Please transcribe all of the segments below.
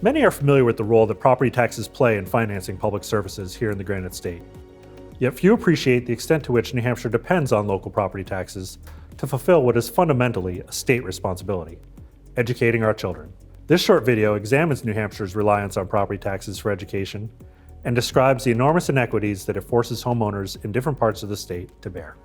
Many are familiar with the role that property taxes play in financing public services here in the Granite State. Yet few appreciate the extent to which New Hampshire depends on local property taxes to fulfill what is fundamentally a state responsibility: educating our children. This short video examines New Hampshire's reliance on property taxes for education and describes the enormous inequities that it forces homeowners in different parts of the state to bear.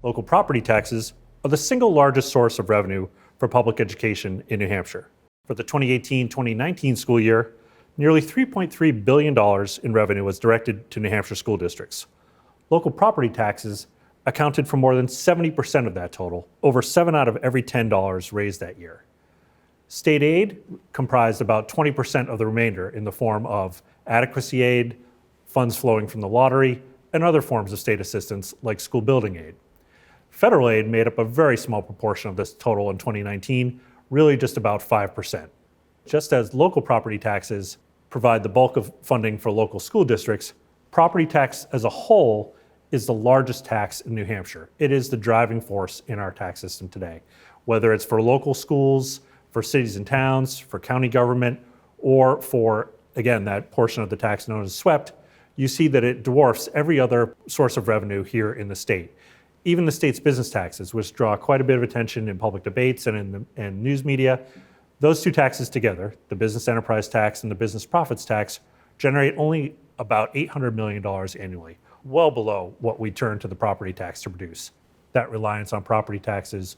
Local property taxes are the single largest source of revenue for public education in New Hampshire. For the 2018-2019 school year, nearly $3.3 billion in revenue was directed to New Hampshire school districts. Local property taxes accounted for more than 70% of that total, over 7 out of every $10 raised that year. State aid comprised about 20% of the remainder in the form of adequacy aid, funds flowing from the lottery, and other forms of state assistance like school building aid. Federal aid made up a very small proportion of this total in 2019, really just about 5%. Just as local property taxes provide the bulk of funding for local school districts, property tax as a whole is the largest tax in New Hampshire. It is the driving force in our tax system today, whether it's for local schools, for cities and towns, for county government, or for, again, that portion of the tax known as SWEPT. You see that it dwarfs every other source of revenue here in the state. Even the state's business taxes, which draw quite a bit of attention in public debates and in news media, those two taxes together, the business enterprise tax and the business profits tax, generate only about $800 million annually, well below what we turn to the property tax to produce. That reliance on property taxes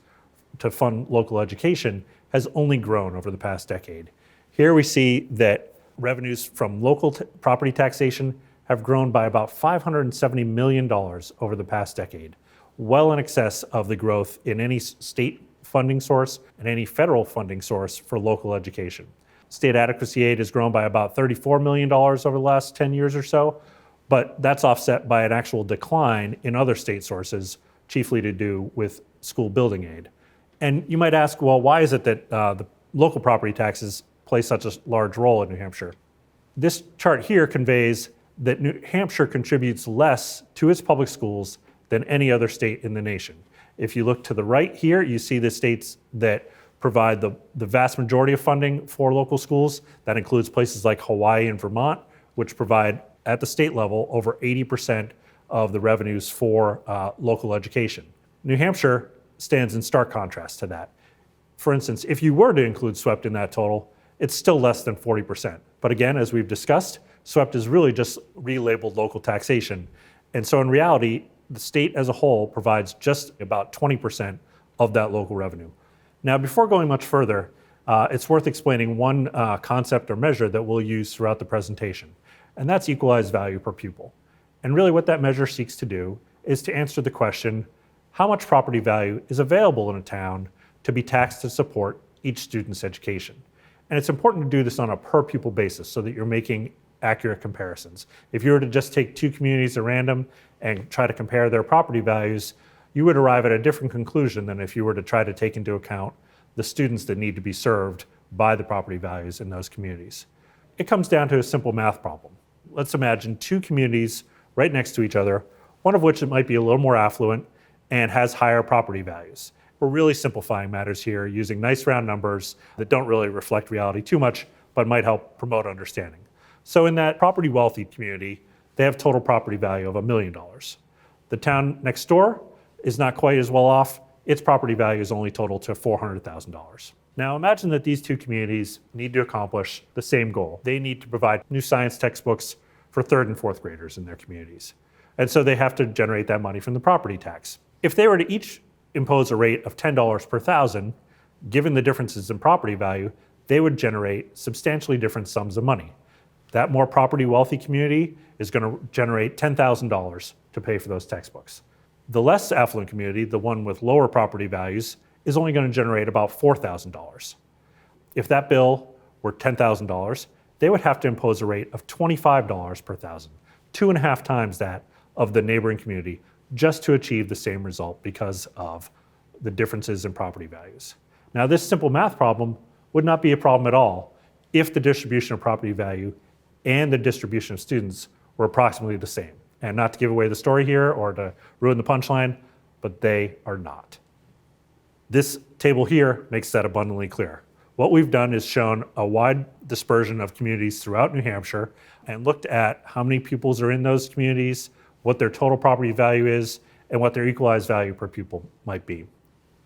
to fund local education has only grown over the past decade. Here we see that revenues from local property taxation have grown by about $570 million over the past decade, well in excess of the growth in any state funding source and any federal funding source for local education. State adequacy aid has grown by about $34 million over the last 10 years or so, but that's offset by an actual decline in other state sources, chiefly to do with school building aid. And you might ask, well, why is it that the local property taxes play such a large role in New Hampshire? This chart here conveys that New Hampshire contributes less to its public schools than any other state in the nation. If you look to the right here, you see the states that provide the vast majority of funding for local schools. That includes places like Hawaii and Vermont, which provide at the state level over 80% of the revenues for local education. New Hampshire stands in stark contrast to that. For instance, if you were to include SWEPT in that total, it's still less than 40%. But again, as we've discussed, SWEPT is really just relabeled local taxation. And so in reality, the state as a whole provides just about 20% of that local revenue. Now, before going much further, it's worth explaining one concept or measure that we'll use throughout the presentation, and that's equalized value per pupil. And really what that measure seeks to do is to answer the question, how much property value is available in a town to be taxed to support each student's education? And it's important to do this on a per pupil basis so that you're making accurate comparisons. If you were to just take two communities at random and try to compare their property values, you would arrive at a different conclusion than if you were to try to take into account the students that need to be served by the property values in those communities. It comes down to a simple math problem. Let's imagine two communities right next to each other, one of which it might be a little more affluent and has higher property values. We're really simplifying matters here using nice round numbers that don't really reflect reality too much, but might help promote understanding. So in that property wealthy community, they have total property value of $1 million. The town next door is not quite as well off. Its property value is only total to $400,000. Now imagine that these two communities need to accomplish the same goal. They need to provide new science textbooks for third and fourth graders in their communities. And so they have to generate that money from the property tax. If they were to each impose a rate of $10 per thousand, given the differences in property value, they would generate substantially different sums of money. That more property wealthy community is going to generate $10,000 to pay for those textbooks. The less affluent community, the one with lower property values, is only going to generate about $4,000. If that bill were $10,000, they would have to impose a rate of $25 per thousand, 2.5 times that of the neighboring community, just to achieve the same result because of the differences in property values. Now, this simple math problem would not be a problem at all if the distribution of property value and the distribution of students were approximately the same. And not to give away the story here or to ruin the punchline, but they are not. This table here makes that abundantly clear. What we've done is shown a wide dispersion of communities throughout New Hampshire and looked at how many pupils are in those communities, what their total property value is, and what their equalized value per pupil might be.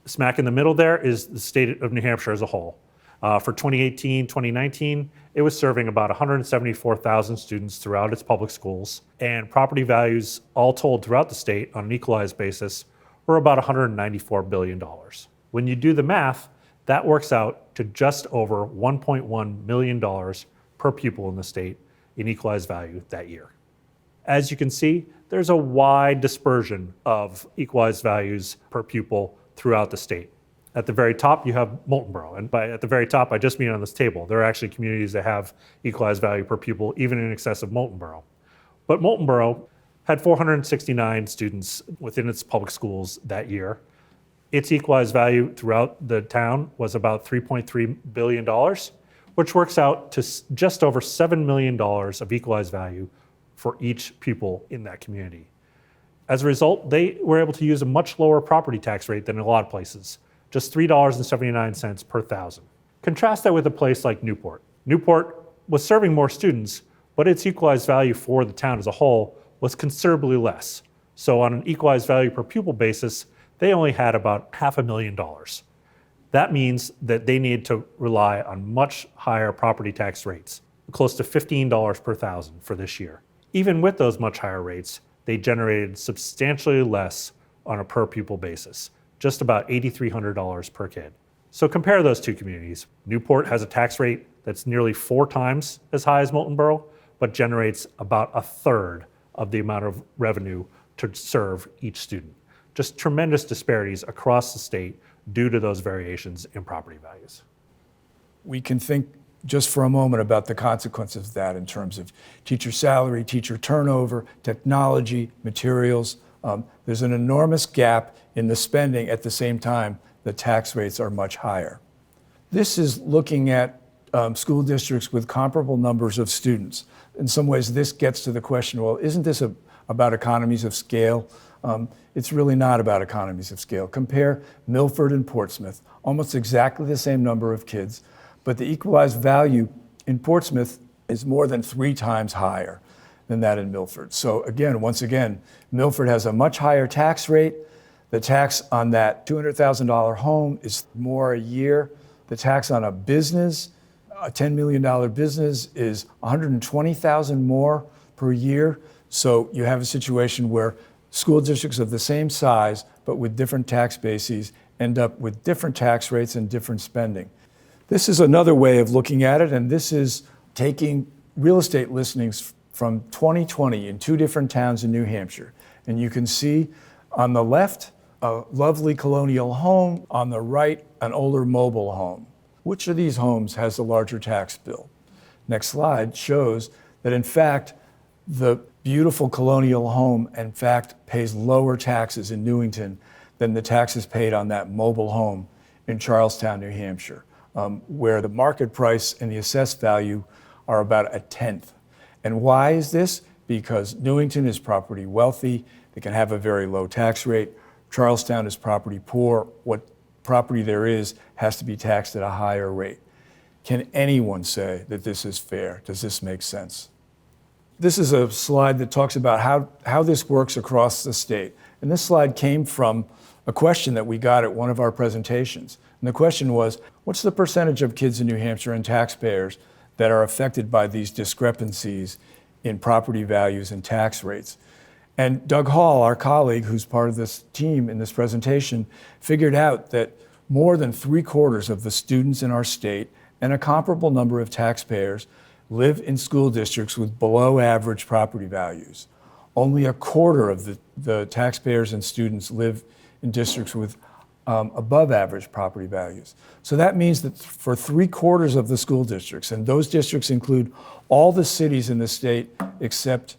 Smack in the middle there is the state of New Hampshire as a whole. For 2018, 2019, it was serving about 174,000 students throughout its public schools, and property values all told throughout the state on an equalized basis were about $194 billion. When you do the math, that works out to just over $1.1 million per pupil in the state in equalized value that year. As you can see, there's a wide dispersion of equalized values per pupil throughout the state. At the very top, you have Moultonborough. And by at the very top, I just mean on this table. There are actually communities that have equalized value per pupil, even in excess of Moultonborough. But Moultonborough had 469 students within its public schools that year. Its equalized value throughout the town was about $3.3 billion, which works out to just over $7 million of equalized value for each pupil in that community. As a result, they were able to use a much lower property tax rate than in a lot of places, just $3.79 per thousand. Contrast that with a place like Newport. Newport was serving more students, but its equalized value for the town as a whole was considerably less. So on an equalized value per pupil basis, they only had about $500,000. That means that they need to rely on much higher property tax rates, close to $15 per thousand for this year. Even with those much higher rates, they generated substantially less on a per pupil basis, just about $8,300 per kid. So compare those two communities. Newport has a tax rate that's nearly 4 times as high as Moultonborough, but generates about a third of the amount of revenue to serve each student. Just tremendous disparities across the state due to those variations in property values. We can think just for a moment about the consequences of that in terms of teacher salary, teacher turnover, technology, materials. There's an enormous gap in the spending. At the same time, the tax rates are much higher. This is looking at school districts with comparable numbers of students. In some ways, this gets to the question, well, isn't this about economies of scale? It's really not about economies of scale. Compare Milford and Portsmouth, almost exactly the same number of kids, but the equalized value in Portsmouth is more than 3 times higher than that in Milford. So again, once again, Milford has a much higher tax rate. The tax on that $200,000 home is more a year. The tax on a business, a $10 million business, is $120,000 more per year. So you have a situation where school districts of the same size, but with different tax bases, end up with different tax rates and different spending. This is another way of looking at it, and this is taking real estate listings from 2020 in 2 different towns in New Hampshire. And you can see on the left, a lovely colonial home, on the right, an older mobile home. Which of these homes has a larger tax bill? Next slide shows that in fact, the beautiful colonial home, in fact, pays lower taxes in Newington than the taxes paid on that mobile home in Charlestown, New Hampshire, where the market price and the assessed value are about 1/10. And why is this? Because Newington is property wealthy, they can have a very low tax rate. Charlestown is property poor. What property there is has to be taxed at a higher rate. Can anyone say that this is fair? Does this make sense? This is a slide that talks about how this works across the state. And this slide came from a question that we got at one of our presentations. And the question was, what's the percentage of kids in New Hampshire and taxpayers that are affected by these discrepancies in property values and tax rates? And Doug Hall, our colleague who's part of this team in this presentation, figured out that more than 3/4 of the students in our state and a comparable number of taxpayers live in school districts with below average property values. Only 1/4 of the taxpayers and students live in districts with above average property values. So that means that for 3/4 of the school districts, and those districts include all the cities in the state except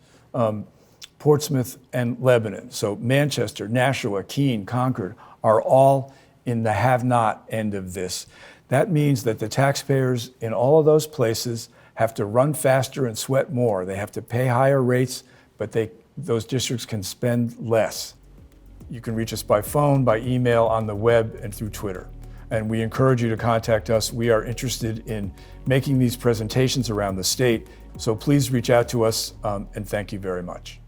Portsmouth and Lebanon. So Manchester, Nashua, Keene, Concord are all in the have-not end of this. That means that the taxpayers in all of those places have to run faster and sweat more. They have to pay higher rates, but those districts can spend less. You can reach us by phone, by email, on the web, and through Twitter. and we encourage you to contact us. We are interested in making these presentations around the state, so please reach out to us, and thank you very much.